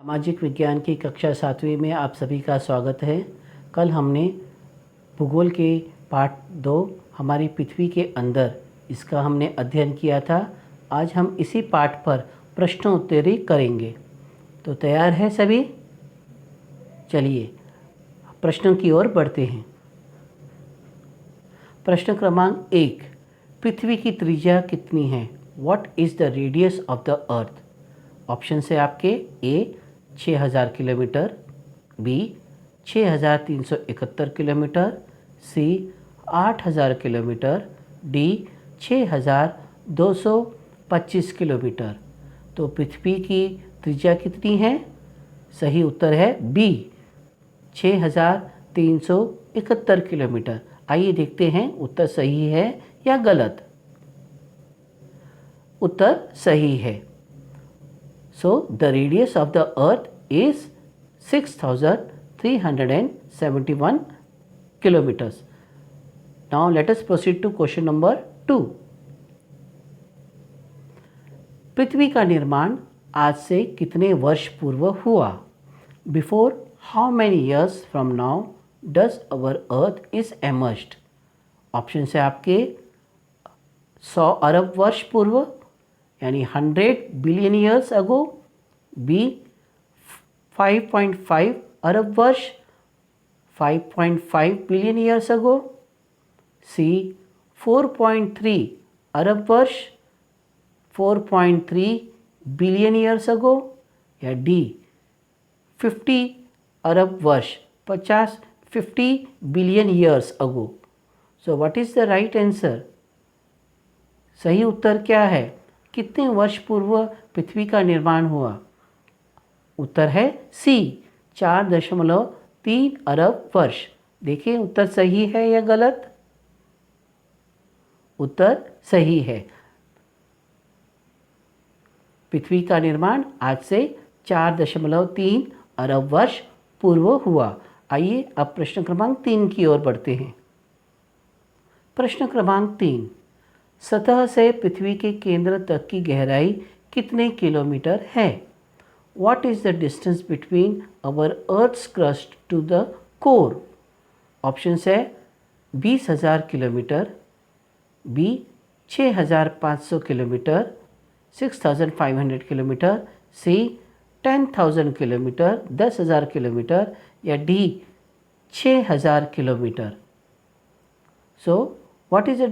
सामाजिक विज्ञान की कक्षा 7वीं में आप सभी का स्वागत है। कल हमने भूगोल के पार्ट 2 हमारी पृथ्वी के अंदर इसका हमने अध्ययन किया था। आज हम इसी पार्ट पर प्रश्नोत्तरी करेंगे। तो तैयार है सभी? चलिए प्रश्नों की ओर बढ़ते हैं। प्रश्न क्रमांक 1, पृथ्वी की त्रिज्या कितनी है? What is the radius of the earth? Option है आपके ए 6000 किलोमीटर, बी 6371 किलोमीटर, सी 8000 किलोमीटर, डी 6225 किलोमीटर। तो पृथ्वी की त्रिज्या कितनी है? सही उत्तर है बी 6371 किलोमीटर। आइए देखते हैं उत्तर सही है या गलत। उत्तर सही है। So the radius of the earth is 6371 kilometers. Now let us proceed to question number 2. पृथ्वी का निर्माण आज से कितने वर्ष पूर्व हुआ? Before how many years from now does our earth is emerged? Option है आपके 100 अरब वर्ष पूर्व यानी 100 बिलियन ईयर्स अगो, बी 5.5 अरब वर्ष 5.5 बिलियन ईयर्स अगो, सी 4.3 अरब वर्ष 4.3 बिलियन ईयर्स अगो, या डी 50 अरब वर्ष 50 billion years ago. So what is the right answer? सही उत्तर क्या है? कितने वर्ष पूर्व पृथ्वी का निर्माण हुआ? उत्तर है सी 4.3 अरब वर्ष। देखिए उत्तर सही है या गलत? उत्तर सही है। पृथ्वी का निर्माण आज से 4.3 अरब वर्ष पूर्व हुआ। आइए अब प्रश्न क्रमांक 3 की ओर बढ़ते हैं। प्रश्न क्रमांक 3, सतह से पृथ्वी के केंद्र तक की गहराई कितने किलोमीटर है? What is the distance between our Earth's crust to the core? Option है 20,000 किलोमीटर, बी 6500 किलोमीटर 6500 किलोमीटर, सी 10,000 किलोमीटर 10,000 किलोमीटर, या D 6000 kilometre. So what is the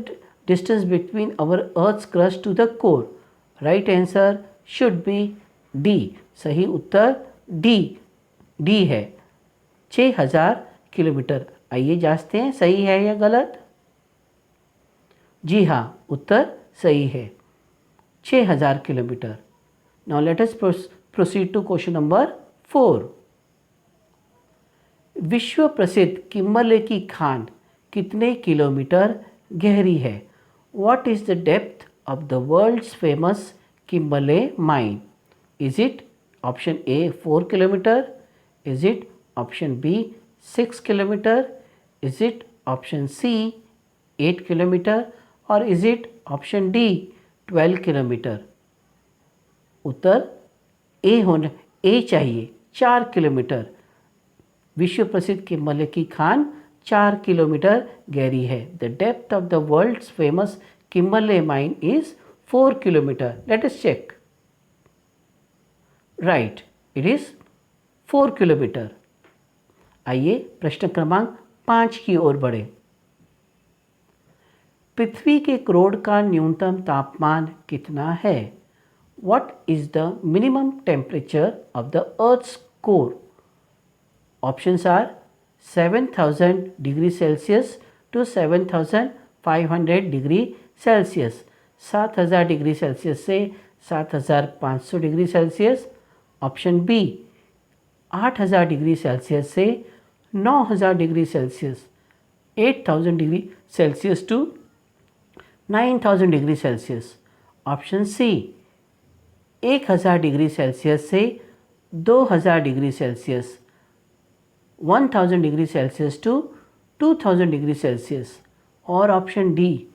distance between our Earth's crust to the core? Right answer should be D. सही उत्तर D है 6000 kilometre. आइए जांचते हैं सही है या गलत। जी हाँ, उत्तर सही है 6000 kilometre. Now let us proceed to question number 4. विश्व प्रसिद्ध किम्बरले की खान कितने किलोमीटर गहरी है? What is the depth of the world's famous Kimberley mine? Is it option A 4 kilometer? Is it option B 6 kilometer? Is it option C 8 kilometer? Or is it option D 12 kilometer? उत्तर ए चाहिए 4 kilometre. विश्व प्रसिद्ध Kimberley की Khan 4 kilometre गहरी है। The depth of the world's famous Kimberley mine is 4 kilometre. Let us check. Right, it is 4 kilometre. आइए प्रश्न क्रमांक 5 की ओर बढ़े। पृथ्वी के क्रोड का न्यूनतम तापमान कितना है? What is the minimum temperature of the earth's core? Options are 7000 degree Celsius to 7500 degree Celsius. 7000 degree Celsius से 7500 degree Celsius. Option B 8000 degree Celsius से 9000 degree Celsius. 8000 degree Celsius to 9000 degree Celsius. Option C 1000 degree Celsius से 2000 degree Celsius. 1000 degree Celsius to 2000 degree Celsius. और option D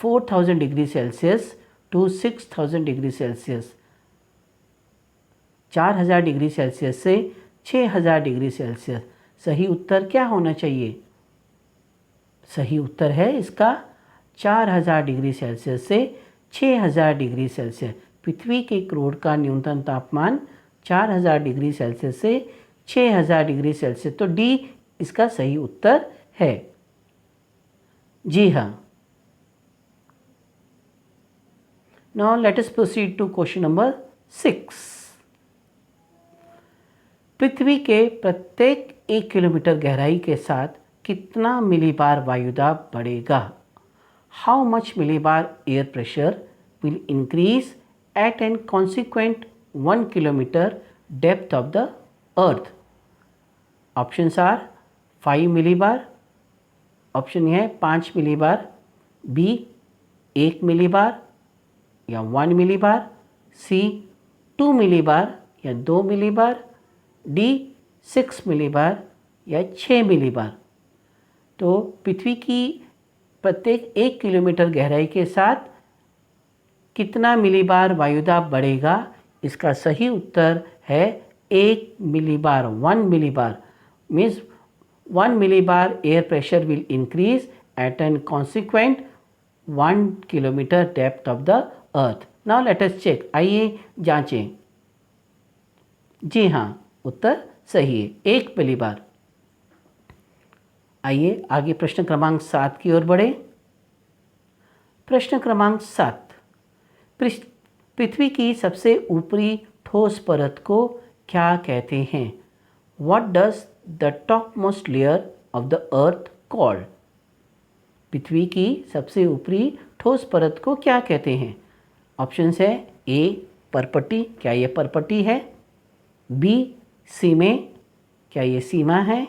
4000 degree Celsius to 6000 degree Celsius. 4000 degree Celsius से 6000 degree Celsius. सही उत्तर क्या होना चाहिए? सही उत्तर है इसका 4000 डिग्री सेल्सियस से 6000 डिग्री सेल्सियस। पृथ्वी के क्रोड का न्यूनतम तापमान 4000 डिग्री सेल्सियस से 6000 डिग्री सेल्सियस। तो डी इसका सही उत्तर है। जी हाँ। Now let us proceed to question number 6। पृथ्वी के प्रत्येक 1 किलोमीटर गहराई के साथ कितना मिलीबार वायुदाब बढ़ेगा? How much millibar air pressure will increase at an consequent 1 kilometre depth of the earth? Options are 5 millibar, option है 5 मिलीबार, बी 1 मिलीबार या 1 मिलीबार, सी 2 मिलीबार या 2 मिलीबार, डी 6 मिलीबार या 6 मिलीबार। तो पृथ्वी की प्रत्येक 1 किलोमीटर गहराई के साथ कितना मिलीबार वायुदाब बढ़ेगा? इसका सही उत्तर है 1 millibar, 1 millibar. Means 1 millibar air pressure will increase at an consequent 1 kilometer depth of the earth. Now let us check. आइए जांचें। जी हाँ, उत्तर सही है, 1 मिलीबार। आइए आगे प्रश्न क्रमांक 7 की ओर बढ़े। प्रश्न क्रमांक 7, पृथ्वी की सबसे ऊपरी ठोस परत को क्या कहते हैं? What does the topmost layer of the earth called? पृथ्वी की सबसे ऊपरी ठोस परत को क्या कहते हैं? ऑप्शंस है ए परपटी, क्या ये परपटी है? बी सीमे, क्या ये सीमा है?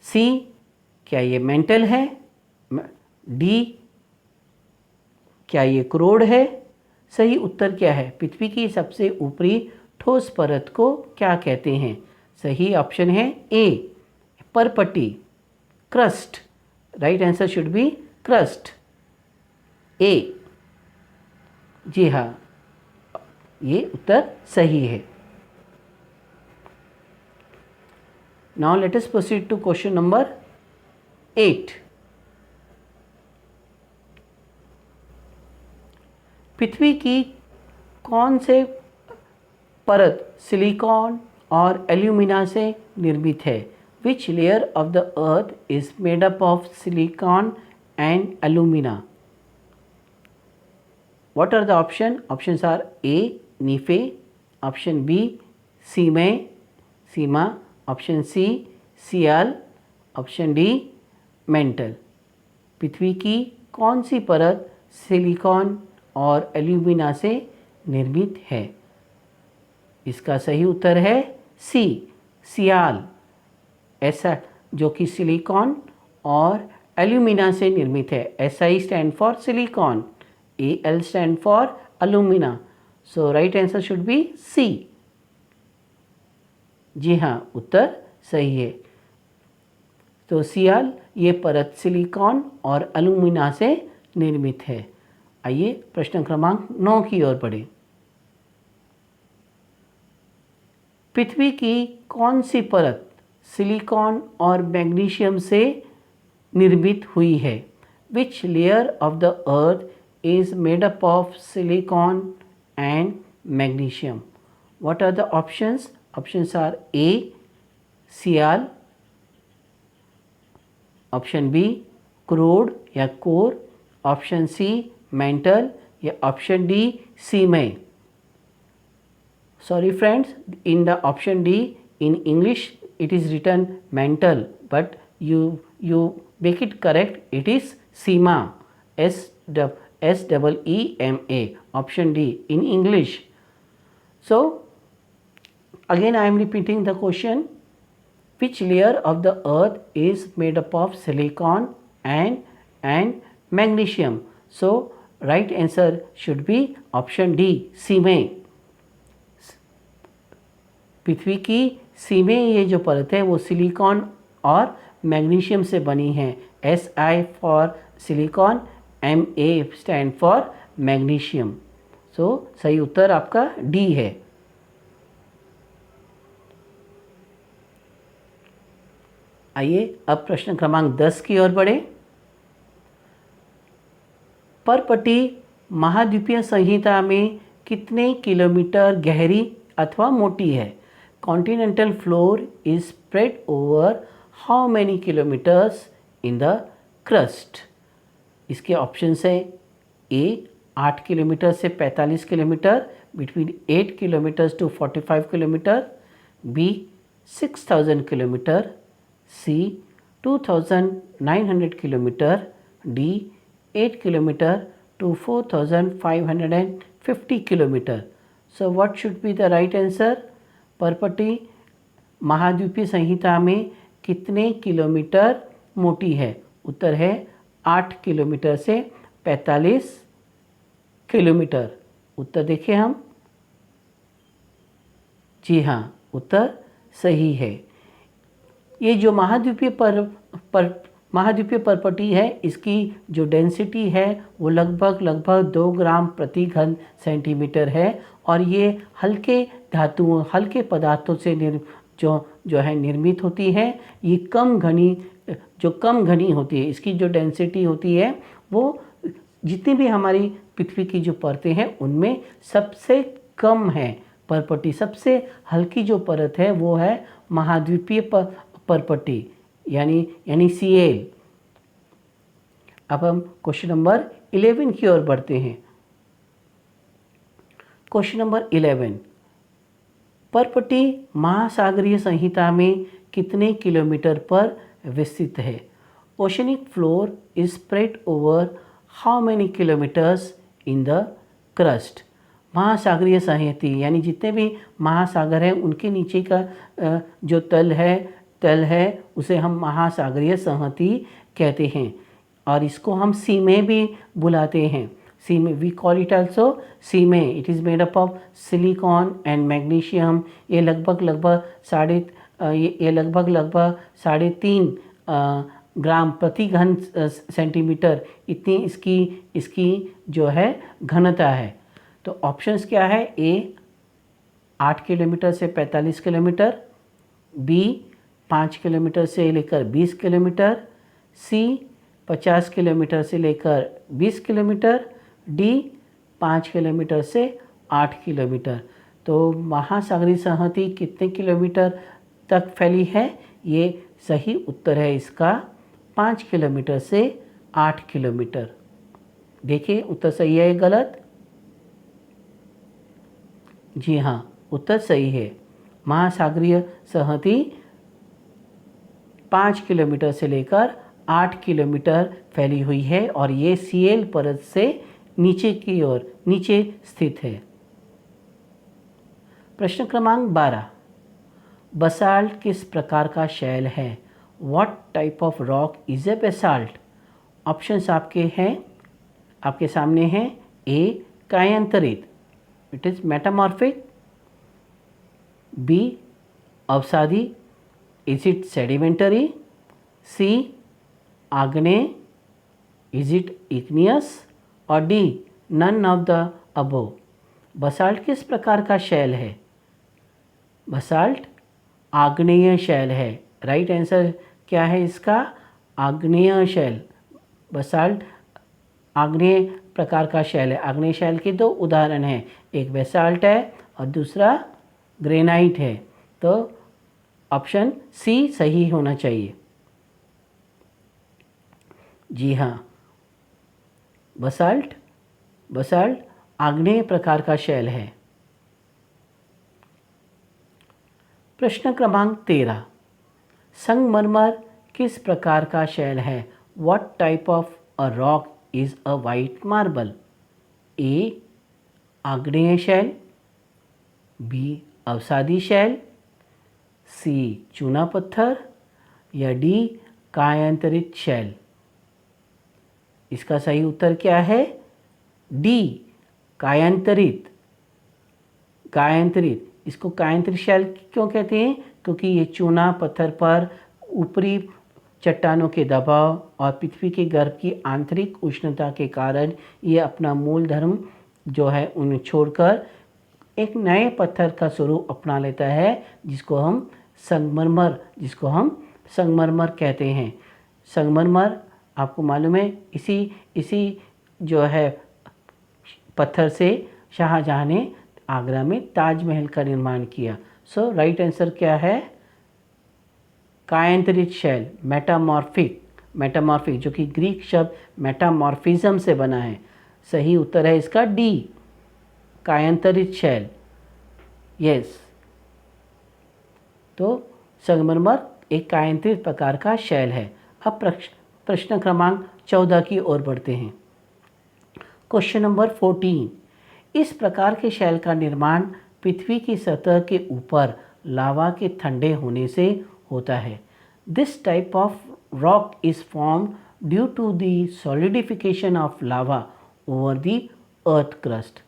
सी क्या ये मेंटल है? डी क्या ये क्रोड है? सही उत्तर क्या है? पृथ्वी की सबसे ऊपरी ठोस परत को क्या कहते हैं? सही ऑप्शन है ए परपटी, crust. Right answer should be crust, A. जी हाँ, ये उत्तर सही है। Now let us proceed to question number 8। पृथ्वी की कौन से परत सिलिकॉन और एल्यूमिना से निर्मित है? Which layer of the earth is made up of silicon and alumina? What are the option? Options are A nife, option B sima sima, option C sial, option D mantle. पृथ्वी की कौन सी परत silicon और alumina से निर्मित है? इसका सही उत्तर है सी सियाल, ऐसा जो कि सिलिकॉन और एल्यूमिना से निर्मित है। SI stand for silicon, AL stand for alumina. So right answer should be C. जी हाँ, उत्तर सही है। तो सियाल ये परत सिलिकॉन और एल्यूमिना से निर्मित है। आइए प्रश्न क्रमांक 9 की ओर बढ़ें। पृथ्वी की कौन सी परत सिलिकॉन और मैग्नीशियम से निर्मित हुई है? Which layer of the earth is made up of silicon and magnesium? What are the options? Options are A sial, option B क्रोड या कोर, ऑप्शन सी मेंटल या option D sima. Sorry friends, in the option D in English it is written mental, but you make it correct. It is SEMA, SEEMA. Option D in English. So again I am repeating the question. Which layer of the earth is made up of silicon and magnesium? So right answer should be option D, सीमे। पृथ्वी की सीमे ये जो परत है वो silicon और magnesium से बनी है। SI for silicon, MA stand for magnesium. So सही उत्तर आपका डी है। आइए अब प्रश्न क्रमांक 10 की ओर बढ़े। परपटी महाद्वीपीय संहिता में कितने किलोमीटर गहरी अथवा मोटी है? Continental floor is spread over how many kilometres in the crust? इसके ऑप्शंस है ए 8 किलोमीटर से 45 kilometre, between 8 kilometres to 45 kilometre, B 6000 kilometre, C 2900 kilometre, D 8 kilometer to 4550 kilometer. So what should be the right answer? परपटी महाद्वीपीय संहिता में कितने kilometre मोटी है? उत्तर है 8 kilometre से 45 किलोमीटर। उत्तर देखिए हम। जी हाँ, उत्तर सही है। ये जो महाद्वीपीय परपटी है, इसकी जो डेंसिटी है वो लगभग 2 ग्राम प्रति घन सेंटीमीटर है और ये हल्के धातुओं, हल्के पदार्थों से निर्मित होती है। ये कम घनी होती है। इसकी जो डेंसिटी होती है वो जितनी भी हमारी पृथ्वी की जो परतें हैं उनमें सबसे कम है। परपटी सबसे हल्की जो परत है वो है महाद्वीपीय परपटी, यानी Cl। अब हम क्वेश्चन नंबर 11 की ओर बढ़ते हैं। क्वेश्चन नंबर 11, परपटी महासागरीय संहिता में कितने किलोमीटर पर विस्तृत है? Oceanic floor is spread over how many kilometres in the crust? महासागरीय संहति यानी जितने भी महासागर हैं उनके नीचे का जो तल है उसे हम महासागरीय संहति कहते हैं और इसको हम सीमे भी बुलाते हैं। Sima, we call it also sima. It is made up of silicon and magnesium. ये लगभग 3.5 ग्राम प्रति घन सेंटीमीटर इतनी इसकी जो है घनता है। तो ऑप्शंस क्या है? ए 8 किलोमीटर से 45 किलोमीटर, बी 5 किलोमीटर से लेकर 20 किलोमीटर, सी 50 किलोमीटर से लेकर 20 किलोमीटर, डी 5 किलोमीटर से 8 किलोमीटर। तो महासागरीय संहति कितने किलोमीटर तक फैली है? ये सही उत्तर है इसका 5 किलोमीटर से 8 किलोमीटर। देखिए उत्तर सही है या गलत? जी हाँ, उत्तर सही है। महासागरीय संहति 5 किलोमीटर से लेकर 8 किलोमीटर फैली हुई है और ये Cl परत से नीचे स्थित है। प्रश्न क्रमांक 12, बसाल्ट किस प्रकार का शैल है? What type of rock is a basalt? Options आपके सामने हैं। ए कायांतरित, इट इज मेटामॉर्फिक, बी अवसादी, इज इट सेडिमेंटरी, सी आग्नेय, इज इट इग्नियस, और D none of the above. Basalt किस प्रकार का शैल है? बसाल्ट आग्नेय शैल है। राइट आंसर क्या है इसका? आग्नेय शैल। बसाल्ट आग्नेय प्रकार का शैल है। आग्नेय शैल के 2 उदाहरण हैं, एक बेसाल्ट है और दूसरा ग्रेनाइट है। तो ऑप्शन सी सही होना चाहिए। जी हाँ, बसाल्ट आग्नेय प्रकार का शैल है। प्रश्न क्रमांक 13, संगमरमर किस प्रकार का शैल है? What type of a rock is a white marble? A आग्नेय शैल, बी अवसादी शैल, सी चूना पत्थर, या डी कायांतरित शैल? इसका सही उत्तर क्या है? डी कायांतरित। इसको कायांतरित शैल क्यों कहते हैं? क्योंकि ये चूना पत्थर पर ऊपरी चट्टानों के दबाव और पृथ्वी के गर्भ की आंतरिक उष्णता के कारण ये अपना मूल धर्म जो है उन्हें छोड़कर एक नए पत्थर का स्वरूप अपना लेता है, जिसको हम संगमरमर कहते हैं। संगमरमर आपको मालूम है, इसी जो है पत्थर से शाहजहां ने आगरा में ताजमहल का निर्माण किया। सो राइट आंसर क्या है? कायांतरित शैल, मेटामॉर्फिक, जो कि ग्रीक शब्द मेटामॉर्फिज्म से बना है। सही उत्तर है इसका डी, कायांतरित शैल। यस, तो संगमरमर एक कायांतरित प्रकार का शैल है। अब प्रश्न क्रमांक 14 की ओर बढ़ते हैं। क्वेश्चन नंबर 14, इस प्रकार के शैल का निर्माण पृथ्वी की सतह के ऊपर लावा के ठंडे होने से होता है। This type of rock is form due to the solidification of lava over the earth crust.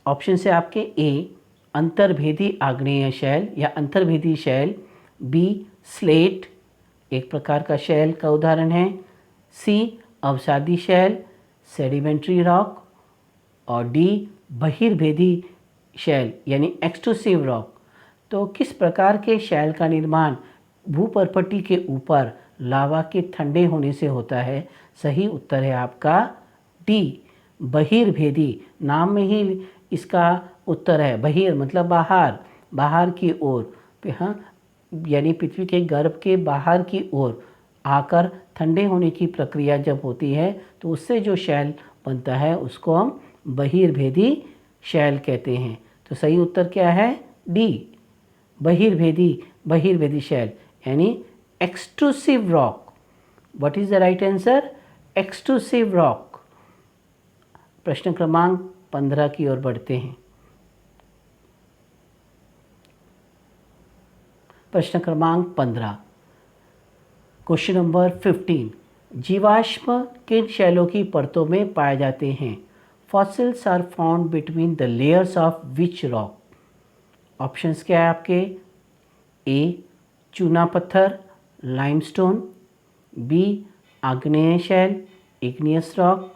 Option से आपके ए, अंतर्भेदी आग्नेय शैल या अंतर्भेदी शैल, बी, स्लेट एक प्रकार का शैल का उदाहरण है, सी, अवसादी शैल, सेडिमेंट्री रॉक, और डी, बहिर्भेदी शैल यानी एक्सट्रूसिव रॉक। तो किस प्रकार के शैल का निर्माण भूपर्पटी के ऊपर लावा के ठंडे होने से होता है? सही उत्तर है आपका डी, बहिर्भेदी। नाम में ही इसका उत्तर है, बहिर मतलब बाहर की ओर, हाँ, यानी पृथ्वी के गर्भ के बाहर की ओर आकर ठंडे होने की प्रक्रिया जब होती है तो उससे जो शैल बनता है उसको हम बहिर्भेदी शैल कहते हैं। तो सही उत्तर क्या है? डी, बहिर्भेदी शैल यानी extrusive rock. What is the right answer? Extrusive rock. प्रश्न क्रमांक 15 की ओर बढ़ते हैं। प्रश्न क्रमांक 15, क्वेश्चन नंबर 15, जीवाश्म किन शैलों की परतों में पाए जाते हैं? Fossils are found between the layers of which rock? Options क्या है आपके? ए, चूना पत्थर, लाइमस्टोन, बी, आग्नेय शैल, इग्नियस रॉक,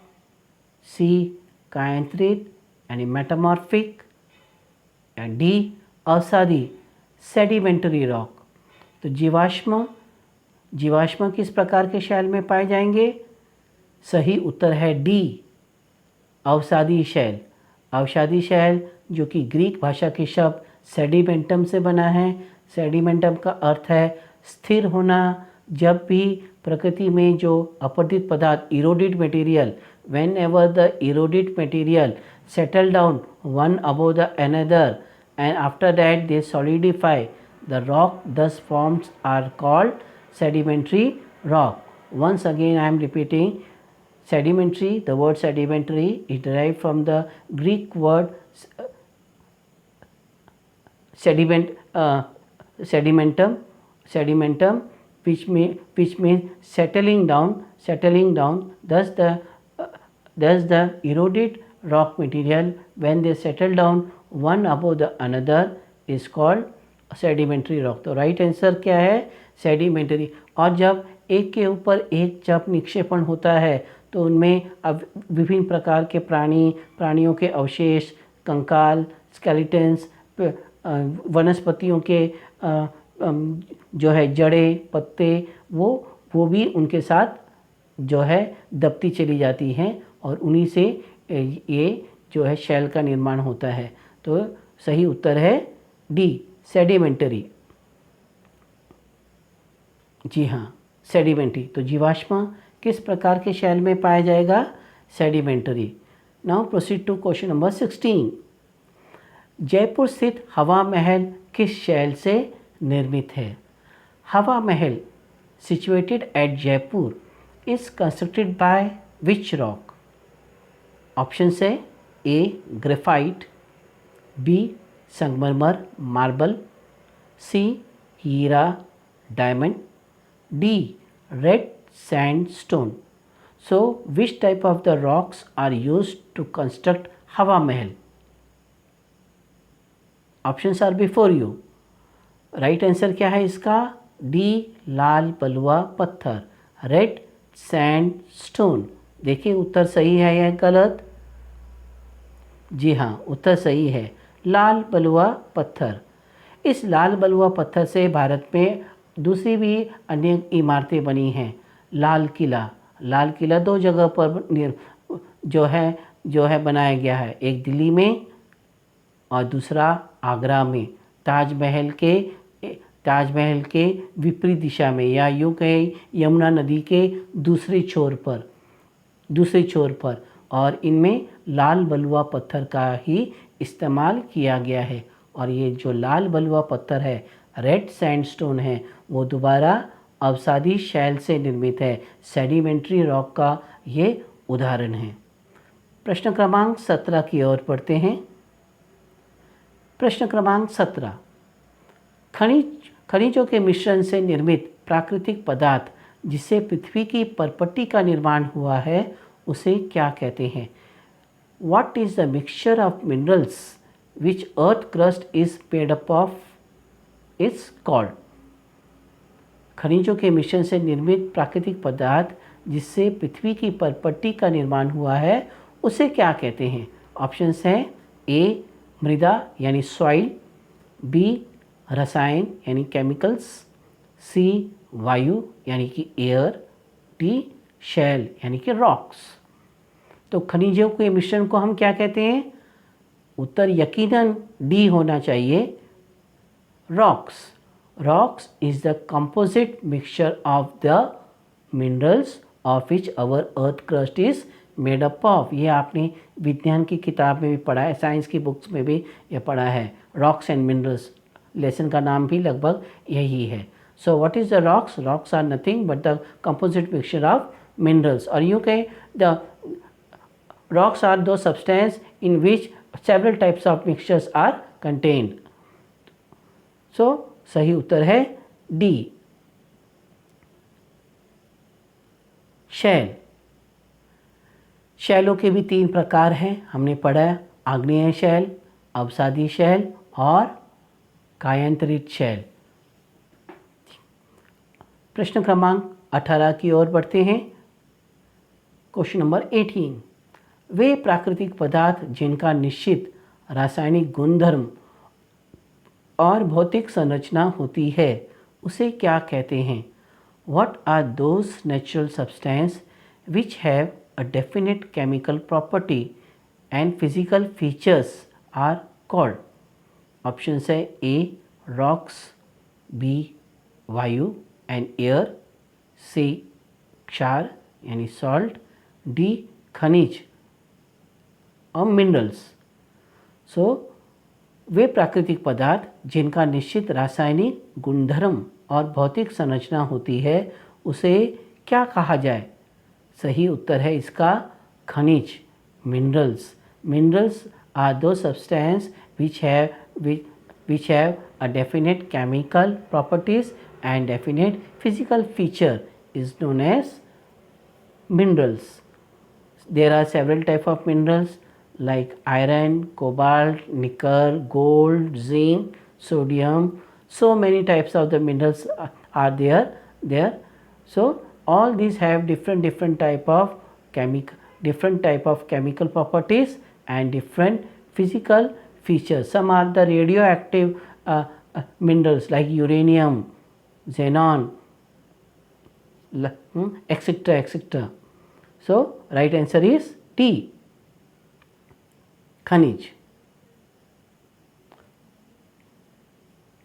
सी, कायांतरित यानी मेटामॉर्फिक, या डी, अवसादी सेडिमेंटरी रॉक। तो जीवाश्म किस प्रकार के शैल में पाए जाएंगे? सही उत्तर है डी, अवसादी शैल। अवसादी शैल जो कि ग्रीक भाषा के शब्द सेडिमेंटम से बना है। सेडिमेंटम का अर्थ है स्थिर होना। जब भी प्रकृति में जो अपरदित पदार्थ, eroded material, when ever the eroded material settle down one above the another and after that they solidify, the rock thus forms are called sedimentary rock. Once again I am repeating, sedimentary, the word sedimentary is derived from the Greek word sedimentum, which means settling down. Thus the eroded rock material, when they settle down one above the another, is called sedimentary rock. तो right answer क्या है? Sedimentary. और जब एक के ऊपर एक जब निक्षेपण होता है तो उनमें अब विभिन्न प्रकार के प्राणियों के अवशेष, कंकाल, स्केलेटन्स, वनस्पतियों के जो है जड़ें, पत्ते, वो भी उनके साथ जो है दबती चली जाती हैं और उन्हीं से ये जो है शैल का निर्माण होता है। तो सही उत्तर है डी, सेडिमेंटरी। जी हाँ, सेडिमेंटरी। तो जीवाश्म किस प्रकार के शैल में पाया जाएगा? Sedimentary. Now proceed to question number 16। Jaipur स्थित हवा महल किस शैल से निर्मित है? Hawa Mahal situated at Jaipur is constructed by which rock? Option है ए, ग्रेफाइट, बी, संगमरमर मार्बल, सी, हीरा diamond, D, red sandstone. So which type of the rocks are used to construct Hawa Mahal? Options are before you. Right answer क्या है इसका? D, लाल बलुआ पत्थर, red sandstone. देखिए उत्तर सही है या गलत? जी हाँ, उत्तर सही है, लाल बलुआ पत्थर। इस लाल बलुआ पत्थर से भारत में दूसरी भी अनेक इमारतें बनी हैं। लाल किला दो जगह पर जो है बनाया गया है, एक दिल्ली में और दूसरा आगरा में। ताजमहल के विपरीत दिशा में, या यूँ कहें यमुना नदी के दूसरे छोर पर, और इनमें लाल बलुआ पत्थर का ही इस्तेमाल किया गया है। और ये जो लाल बलुआ पत्थर है, रेड सैंडस्टोन है, वो दोबारा अवसादी शैल से निर्मित है, सेडिमेंट्री रॉक का ये उदाहरण है। प्रश्न क्रमांक 17 की ओर पढ़ते हैं। प्रश्न क्रमांक 17, खनिजों के मिश्रण से निर्मित प्राकृतिक पदार्थ जिससे पृथ्वी की परपट्टी का निर्माण हुआ है, उसे क्या कहते हैं? What is the mixture of minerals which earth crust is made up of is called? खनिजों के मिश्रण से निर्मित प्राकृतिक पदार्थ जिससे पृथ्वी की परपट्टी का निर्माण हुआ है, उसे क्या कहते हैं? ऑप्शंस हैं ए मृदा यानी सॉइल, बी रसायन यानी केमिकल्स, सी वायु यानी कि एयर, डी शैल यानी कि रॉक्स। तो खनिजों के मिश्रण को हम क्या कहते हैं? उत्तर यकीनन डी होना चाहिए, rocks is the composite mixture of the minerals of which our earth crust is made up of. ये आपने विज्ञान की किताब में भी पढ़ा है, साइंस की बुक्स में भी ये पढ़ा है। रॉक्स एंड मिनरल्स लेसन का नाम भी लगभग यही है। So what is the rocks are nothing but the composite mixture of minerals. और यूँ कहें the rocks are those substances in which several types of mixtures are contained. So सही उत्तर है डी शैलों के भी 3 प्रकार हैं, हमने पढ़ा है, आग्नेय शैल, अवसादी शैल और कायांतरित शैल। प्रश्न क्रमांक 18 की ओर बढ़ते हैं। क्वेश्चन नंबर 18, वे प्राकृतिक पदार्थ जिनका निश्चित रासायनिक गुणधर्म और भौतिक संरचना होती है, उसे क्या कहते हैं? What are those natural substances which have a definite chemical property and physical features are called? Options है ए रॉक्स, बी वायु एंड एयर, सी क्षार यानी सॉल्ट, डी खनिज और मिनरल्स। सो वे प्राकृतिक पदार्थ जिनका निश्चित रासायनिक गुणधर्म और भौतिक संरचना होती है, उसे क्या कहा जाए? सही उत्तर है इसका खनिज, मिनरल्स आर दो substance which have a definite chemical properties and definite physical feature is known as minerals. There are several types of minerals like iron, cobalt, nickel, gold, zinc, sodium. So many types of the minerals are there. So all these have different type of chemical properties and different physical features. Some are the radioactive minerals like uranium, xenon, etc. So right answer is D, खनिज।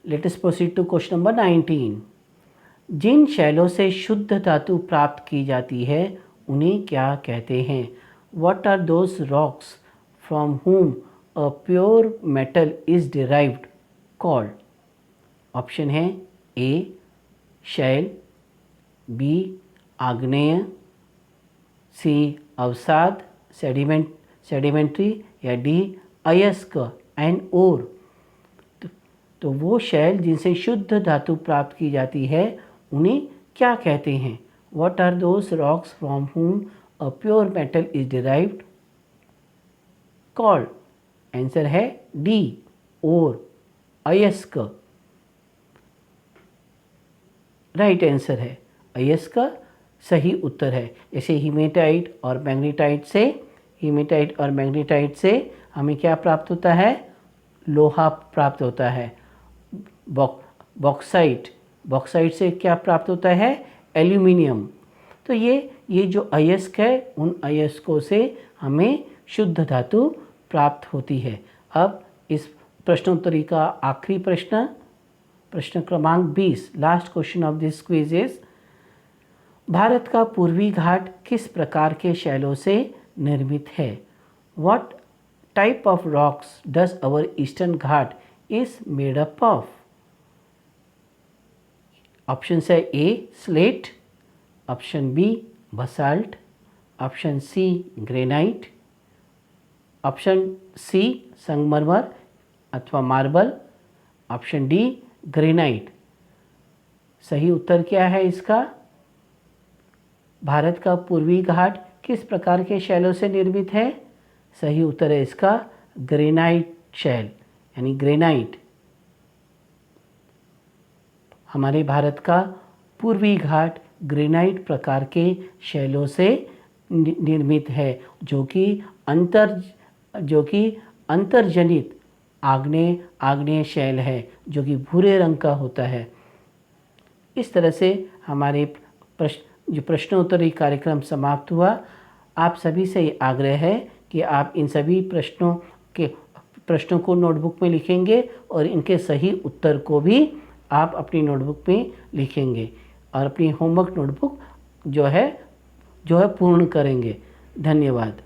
Let us proceed to question number 19. जिन शैलों से शुद्ध धातु प्राप्त की जाती है, उन्हें क्या कहते हैं? What are those rocks from whom a pure metal is derived called? Option है ए शैल, बी आग्नेय, सी अवसाद सेडिमेंट्री या डी अयस्क एंड ओर। तो वो शैल जिनसे शुद्ध धातु प्राप्त की जाती है, उन्हें क्या कहते हैं? What are those rocks from whom a pure metal is derived called? Answer है डी ओर, अयस्क। राइट आंसर है अयस्क, सही उत्तर है। जैसे हीमेटाइट और मैग्नेटाइट से हमें क्या प्राप्त होता है? लोहा प्राप्त होता है। बॉक्साइट, बॉक्साइट से क्या प्राप्त होता है? एल्यूमिनियम। तो ये जो अयस्क है, उन अयस्कों से हमें शुद्ध धातु प्राप्त होती है। अब इस प्रश्नोत्तरी का आखिरी प्रश्न, प्रश्न क्रमांक 20, last question of this quiz is, Bharat का पूर्वी घाट किस प्रकार के शैलों से निर्मित है? What type of rocks does our eastern ghat is made up of? Option है A slate, option B basalt, option C granite, option C संगमरमर अथवा मार्बल, ऑप्शन डी ग्रेनाइट। सही उत्तर क्या है इसका? भारत का पूर्वी घाट किस प्रकार के शैलों से निर्मित है? सही उत्तर है इसका ग्रेनाइट शैल, यानी ग्रेनाइट। हमारे भारत का पूर्वी घाट ग्रेनाइट प्रकार के शैलों से निर्मित है, जो कि अंतर्जनित आग्नेय शैल है, जो कि भूरे रंग का होता है। इस तरह से हमारे प्रश्नोत्तरी कार्यक्रम समाप्त हुआ। आप सभी से आग्रह है कि आप इन सभी प्रश्नों को नोटबुक में लिखेंगे और इनके सही उत्तर को भी आप अपनी नोटबुक में लिखेंगे और अपनी होमवर्क नोटबुक जो है पूर्ण करेंगे। धन्यवाद।